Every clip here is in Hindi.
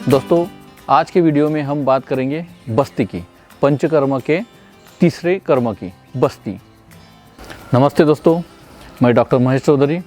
दोस्तों, आज के वीडियो में हम बात करेंगे बस्ती की, पंचकर्म के तीसरे कर्म की, बस्ती। नमस्ते दोस्तों, मैं डॉक्टर महेश चौधरी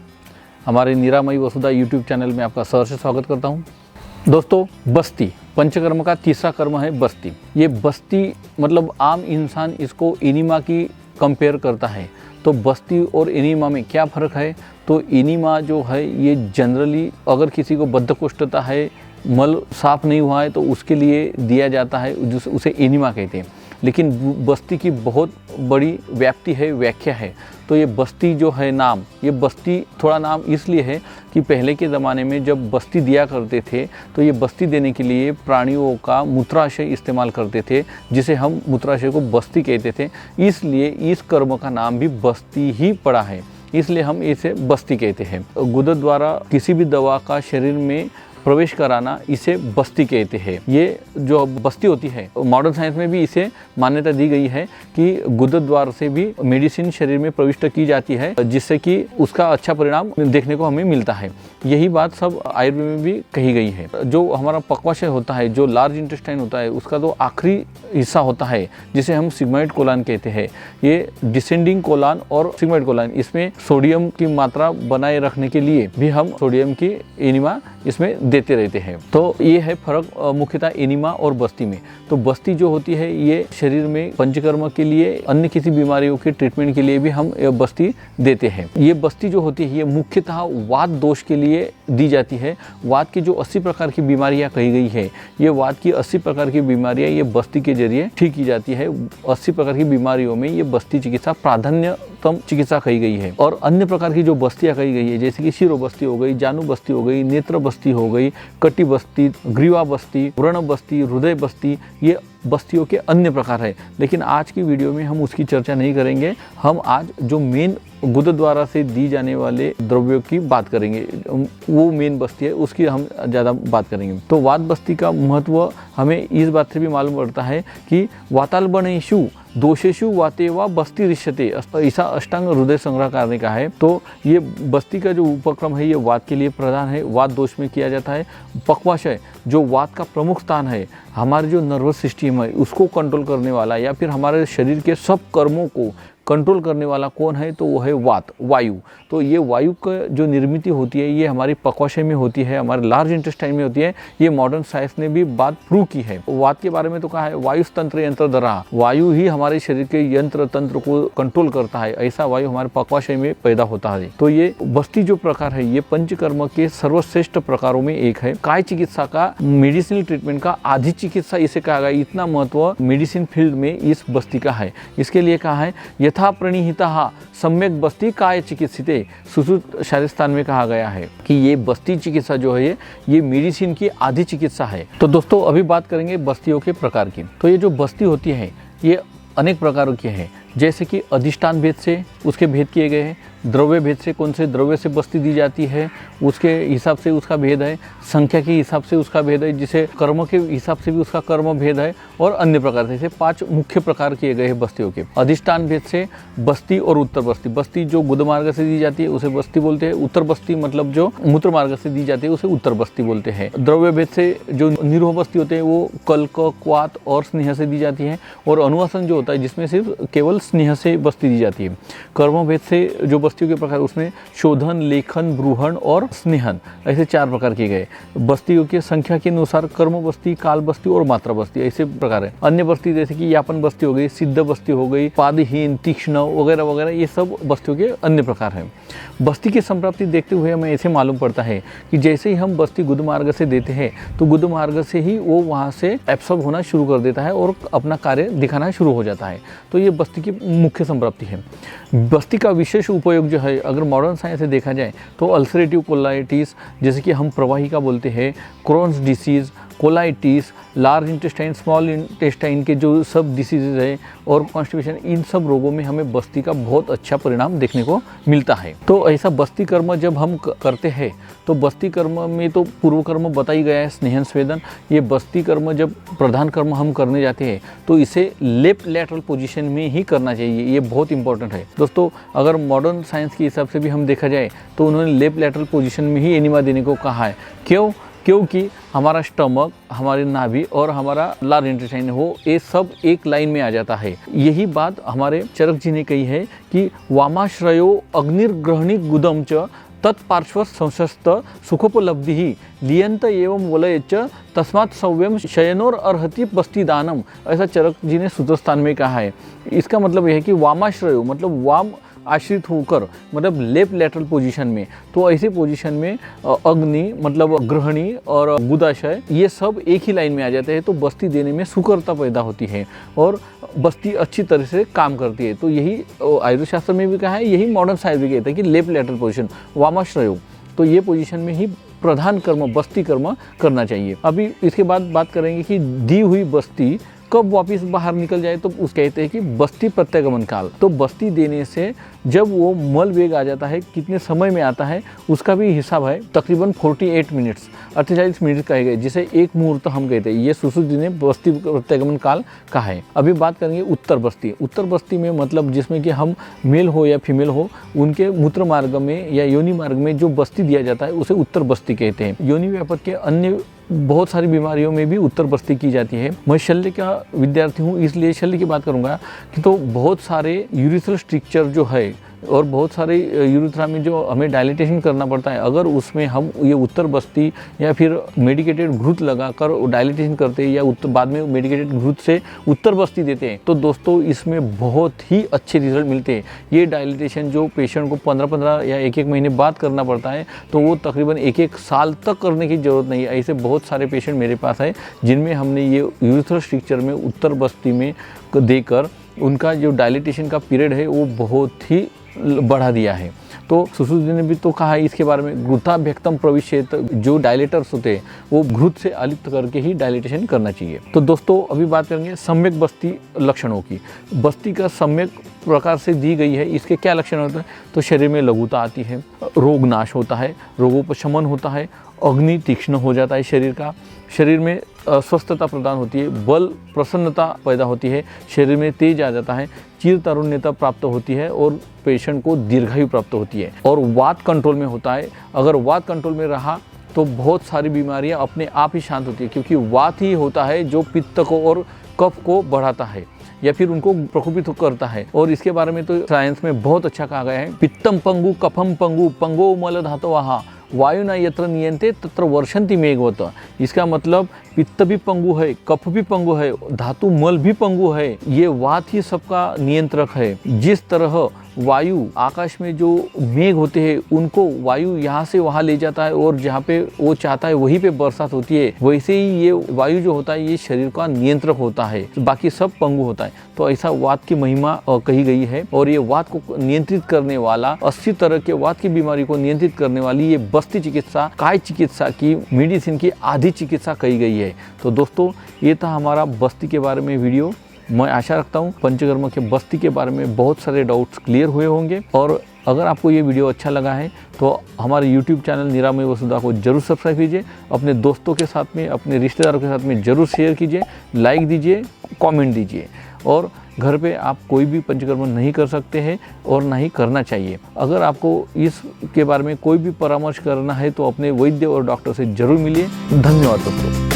हमारे निरामयी वसुधा यूट्यूब चैनल में आपका सहर्ष स्वागत करता हूं। दोस्तों, बस्ती पंचकर्म का तीसरा कर्म है बस्ती। ये बस्ती मतलब आम इंसान इसको एनीमा की कंपेयर करता है, तो बस्ती और एनीमा में क्या फ़र्क है? तो एनीमा जो है ये जनरली अगर किसी को बद्धकोष्ठता है, मल साफ नहीं हुआ है, तो उसके लिए दिया जाता है, उसे एनीमा कहते हैं। लेकिन बस्ती की बहुत बड़ी व्याप्ति है, व्याख्या है। तो ये बस्ती जो है नाम, ये बस्ती थोड़ा नाम इसलिए है कि पहले के ज़माने में जब बस्ती दिया करते थे तो ये बस्ती देने के लिए प्राणियों का मूत्राशय इस्तेमाल करते थे, जिसे हम मूत्राशय को बस्ती कहते थे। इसलिए इस कर्म का नाम भी बस्ती ही पड़ा है, इसलिए हम इसे बस्ती कहते हैं। गुदा द्वारा किसी भी दवा का शरीर में प्रवेश कराना, इसे बस्ती कहते हैं। ये जो बस्ती होती है, मॉडर्न साइंस में भी इसे मान्यता दी गई है कि गुदा द्वार से भी मेडिसिन शरीर में प्रविष्ट की जाती है, जिससे कि उसका अच्छा परिणाम देखने को हमें मिलता है। यही बात सब आयुर्वेद में भी कही गई है। जो हमारा पक्वाशय होता है, जो लार्ज इंटेस्टाइन होता है, उसका जो आखिरी हिस्सा होता है जिसे हम सिग्मोइड कोलन कहते हैं, ये डिसेंडिंग कोलन और सिग्मोइड कोलन, इसमें सोडियम की मात्रा बनाए रखने के लिए भी हम सोडियम की एनीमा इसमें देते रहते हैं। तो ये है फर्क मुख्यतः एनीमा और बस्ती में। तो बस्ती जो होती है ये शरीर में पंचकर्म के लिए, अन्य किसी बीमारियों के ट्रीटमेंट के लिए भी हम बस्ती देते हैं। ये बस्ती जो होती है ये मुख्यतः वात दोष के लिए दी जाती है। वात की जो 80 प्रकार की बीमारियां कही गई है, ये वात की 80 प्रकार की बीमारियां ये बस्ती के जरिए ठीक की जाती है। 80 प्रकार की बीमारियों में ये बस्ती चिकित्सा प्राधान्यतम चिकित्सा कही गई है। और अन्य प्रकार की जो बस्तियां कही गई है, जैसे कि शिरो बस्ती हो गई, जानू बस्ती हो गई, नेत्र बस्ती हो गई, कटी बस्ती, ग्रीवा बस्ती, व्रण बस्ती, हृदय बस्ती, ये बस्तियों के अन्य प्रकार है। लेकिन आज की वीडियो में हम उसकी चर्चा नहीं करेंगे। हम आज जो मेन गुदा द्वारा से दी जाने वाले द्रव्यों की बात करेंगे, वो मेन बस्ती है, उसकी हम ज़्यादा बात करेंगे। तो वात बस्ती का महत्व हमें इस बात से भी मालूम पड़ता है कि वातालबणेषु दोषेषु वाते वा बस्ती रिष्यते, ऐसा अष्टांग हृदय संग्रहकार ने कहा है। तो ये बस्ती का जो उपक्रम है ये वात के लिए प्रधान है, वात दोष में किया जाता है। पक्वाशय जो वात का प्रमुख स्थान है, हमारे जो नर्वस सिस्टम है उसको कंट्रोल करने वाला, या फिर हमारे शरीर के सब कर्मों को कंट्रोल करने वाला कौन है? तो वो है वात, वायु। तो ये वायु का जो निर्मित होती है ये हमारी पक्वाशय में होती है, हमारे लार्ज इंटेस्टाइन में होती है। ये मॉडर्न साइंस ने भी बात प्रूव की है। वात के बारे में तो कहा है वायुस्तंत्र यंत्र धरा, वायु ही हमारे शरीर के यंत्र तंत्र को कंट्रोल करता है, ऐसा वायु हमारे पक्वाशय में पैदा होता है। तो ये बस्ती जो प्रकार है ये पंचकर्म के सर्वश्रेष्ठ प्रकारों में एक है। काय चिकित्सा का, मेडिसिनल ट्रीटमेंट का आधि चिकित्सा इसे कहा गया। इतना महत्व मेडिसिन फील्ड में इस बस्ती का है। इसके लिए कहा है यथा प्रणीहिता सम्यक बस्ती काय चिकित्सिते, सुश्रुत शास्त्रान में कहा गया है कि ये बस्ती चिकित्सा जो है ये मेडिसिन की आधी चिकित्सा है। तो दोस्तों, अभी बात करेंगे बस्तियों के प्रकार की। तो ये जो बस्ती होती है ये अनेक प्रकारों की है, जैसे कि अधिष्ठान भेद से उसके भेद किए गए हैं, द्रव्य भेद से कौन से द्रव्य से बस्ती दी जाती है उसके हिसाब से उसका भेद है, संख्या के हिसाब से उसका भेद है, जिसे कर्म के हिसाब से भी उसका कर्म भेद है, और अन्य प्रकार से 5 मुख्य प्रकार किए गए हैं बस्तियों के। अधिष्ठान भेद से बस्ती और उत्तर बस्ती, बस्ती जो गुद मार्ग से दी जाती है उसे बस्ती बोलते हैं। उत्तर बस्ती मतलब जो मूत्र मार्ग से दी जाती है उसे उत्तर बस्ती बोलते हैं। द्रव्य भेद से जो निरोह बस्ती होते हैं वो कल्क, क्वात और स्नेह से दी जाती है, और अनुवासन जो होता है जिसमें सिर्फ केवल स्नेह से बस्ती दी जाती है। कर्म भेद से जो बस्तियों के प्रकार उसमें शोधन, लेखन, ब्रूहण और स्नेहन, ऐसे 4 प्रकार किए गए। बस्तियों की संख्या के अनुसार कर्म बस्ती, काल बस्ती और मात्रा बस्ती, ऐसे प्रकार है। अन्य बस्ती जैसे कि यापन बस्ती हो गई, सिद्ध बस्ती हो गई, पादहीन, तीक्ष्ण वगैरह वगैरह, ये सब बस्तियों के अन्य प्रकार हैं। बस्ती की संप्राप्ति देखते हुए हमें ऐसे मालूम पड़ता है कि जैसे ही हम बस्ती गुद मार्ग से देते हैं तो गुद मार्ग से ही वो वहाँ से एब्सॉर्ब होना शुरू कर देता है और अपना कार्य दिखाना शुरू हो जाता है। तो ये बस्ती की मुख्य संप्राप्ति है। बस्ती का विशेष उपयोग जो है अगर मॉडर्न साइंस से देखा जाए तो अल्सरेटिव कोलाइटिस, जैसे कि हम प्रवाहिका बोलते हैं, Crohn's disease, colitis, large intestine, small intestine के जो सब डिसीजेज है और कॉन्स्टिपेशन, इन सब रोगों में हमें बस्ती का बहुत अच्छा परिणाम देखने को मिलता है। तो ऐसा बस्ती कर्म जब हम करते हैं तो बस्ती कर्म में तो पूर्व कर्म बता ही गया है, स्नेहन स्वेदन। ये बस्ती कर्म जब प्रधान कर्म हम करने जाते हैं तो इसे लेफ्ट लैटरल पोजीशन में ही करना चाहिए, ये बहुत इंपॉर्टेंट है दोस्तों। अगर मॉडर्न साइंस के हिसाब से भी हम देखा जाए तो उन्होंने लेफ्ट लैटरल पोजीशन में ही एनिमा देने को कहा है। क्यों? क्योंकि हमारा स्टमक, हमारी नाभि और हमारा लार्ज इंटेस्टाइन हो, ये सब एक लाइन में आ जाता है। यही बात हमारे चरक जी ने कही है कि वामाश्रयो अग्निर्ग्रहणी गुदम च तत्पार्श्व संशस्त सुखोपलब्धि ही लियंत एवं वलयच तस्मात् सव्यम शयनोर अर्हति बस्ती दानम, ऐसा चरक जी ने सूत्रस्थान में कहा है। इसका मतलब यह है कि वामाश्रयो मतलब वाम आश्रित होकर, मतलब लेफ्ट लेटरल पोजीशन में, तो ऐसे पोजीशन में अग्नि मतलब ग्रहणी और गुदाशय ये सब एक ही लाइन में आ जाते हैं, तो बस्ती देने में सुकरता पैदा होती है और बस्ती अच्छी तरह से काम करती है। तो यही आयुर्वेद शास्त्र में भी कहा है, यही मॉडर्न साइंस भी कहता है कि लेफ्ट लेटरल पोजीशन वामाश्रयो, तो ये पोजीशन में ही प्रधान कर्म बस्ती कर्म करना चाहिए। अभी इसके बाद बात करेंगे कि दी हुई बस्ती कब वापस बाहर निकल जाए, तो उस कहते हैं कि बस्ती प्रत्यागमन काल। तो बस्ती देने से जब वो मल वेग आ जाता है, कितने समय में आता है उसका भी हिसाब है। तकरीबन 48 मिनट्स 48 मिनट कहे गए, जिसे एक मुहूर्त हम कहते हैं। ये सुश्रुत जी ने बस्ती प्रत्यागमन काल कहा है। अभी बात करेंगे उत्तर बस्ती। उत्तर बस्ती में मतलब जिसमें कि हम मेल हो या फीमेल हो, उनके मूत्र मार्ग में या योनि मार्ग में जो बस्ती दिया जाता है उसे उत्तर बस्ती कहते हैं। योनि व्यापक के अन्य बहुत सारी बीमारियों में भी उत्तर बस्ती की जाती है। मैं शल्य का विद्यार्थी हूँ, इसलिए शल्य की बात करूँगा कि तो बहुत सारे यूरिथ्रल स्ट्रक्चर जो है और बहुत सारे यूरिथ्रा में जो हमें डायलिटेशन करना पड़ता है, अगर उसमें हम ये उत्तर बस्ती या फिर मेडिकेटेड घृत लगाकर डायलिटेशन करते हैं या बाद में मेडिकेटेड घृत से उत्तर बस्ती देते हैं, तो दोस्तों इसमें बहुत ही अच्छे रिजल्ट मिलते हैं। ये डायलिटेशन जो पेशेंट को 15-15 या 1-1 महीने बाद करना पड़ता है, तो वो तकरीबन 1-1 साल तक करने की ज़रूरत नहीं है। ऐसे बहुत सारे पेशेंट मेरे पास है जिनमें हमने ये यूरिथ्रल स्ट्रक्चर में उत्तर बस्ती में देकर उनका जो डायलिटेशन का पीरियड है वो बहुत ही बढ़ा दिया है। तो सुश्रुत जी ने भी तो कहा है इसके बारे में, घृताभ्यक्तम प्रविशेत, जो डायलेटर्स होते हैं वो घृत से अलिप्त करके ही डायलिटेशन करना चाहिए। तो दोस्तों अभी बात करेंगे सम्यक बस्ती लक्षणों की। बस्ती का सम्यक प्रकार से दी गई है, इसके क्या लक्षण होते हैं? तो शरीर में लघुता आती है, रोग नाश होता है, रोगोपशमन होता है, अग्नि तीक्ष्ण हो जाता है शरीर का, शरीर में स्वस्थता प्रदान होती है, बल प्रसन्नता पैदा होती है, शरीर में तेज आ जाता है, चिर तारुण्यता प्राप्त होती है और पेशेंट को दीर्घायु प्राप्त होती है। और वात कंट्रोल में होता है। अगर वात कंट्रोल में रहा तो बहुत सारी बीमारियां अपने आप ही शांत होती है, क्योंकि वात ही होता है जो पित्त को और कफ को बढ़ाता है या फिर उनको प्रकोपित करता है। और इसके बारे में तो साइंस में बहुत अच्छा कहा गया है, पित्तम पंगु कफम पंगु पंगो मल धातवः वायु न यत्र नियंते तत्र वर्षन्ति मेघवत। इसका मतलब पित्त भी पंगु है, कफ भी पंगु है, धातु मल भी पंगु है, ये वात ही सबका नियंत्रक है। जिस तरह वायु आकाश में जो मेघ होते हैं उनको वायु यहाँ से वहाँ ले जाता है और जहाँ पे वो चाहता है वहीं पे बरसात होती है, वैसे ही ये वायु जो होता है ये शरीर का नियंत्रक होता है, बाकी सब पंगु होता है। तो ऐसा वात की महिमा कही गई है और ये वात को नियंत्रित करने वाला, 80 तरह के वात की बीमारी को नियंत्रित करने वाली ये बस्ती चिकित्सा काय चिकित्सा की मेडिसिन की आधी चिकित्सा कही गई है। तो दोस्तों ये था हमारा बस्ती के बारे में वीडियो। मैं आशा रखता हूँ पंचकर्म के बस्ती के बारे में बहुत सारे डाउट्स क्लियर हुए होंगे। और अगर आपको ये वीडियो अच्छा लगा है तो हमारे YouTube चैनल निरामय वसुधा को जरूर सब्सक्राइब कीजिए, अपने दोस्तों के साथ में, अपने रिश्तेदारों के साथ में जरूर शेयर कीजिए, लाइक दीजिए, कमेंट दीजिए। और घर पे आप कोई भी पंचकर्म नहीं कर सकते हैं और ना ही करना चाहिए। अगर आपको इसके बारे में कोई भी परामर्श करना है तो अपने वैद्य और डॉक्टर से जरूर मिलिए। धन्यवाद दोस्तों।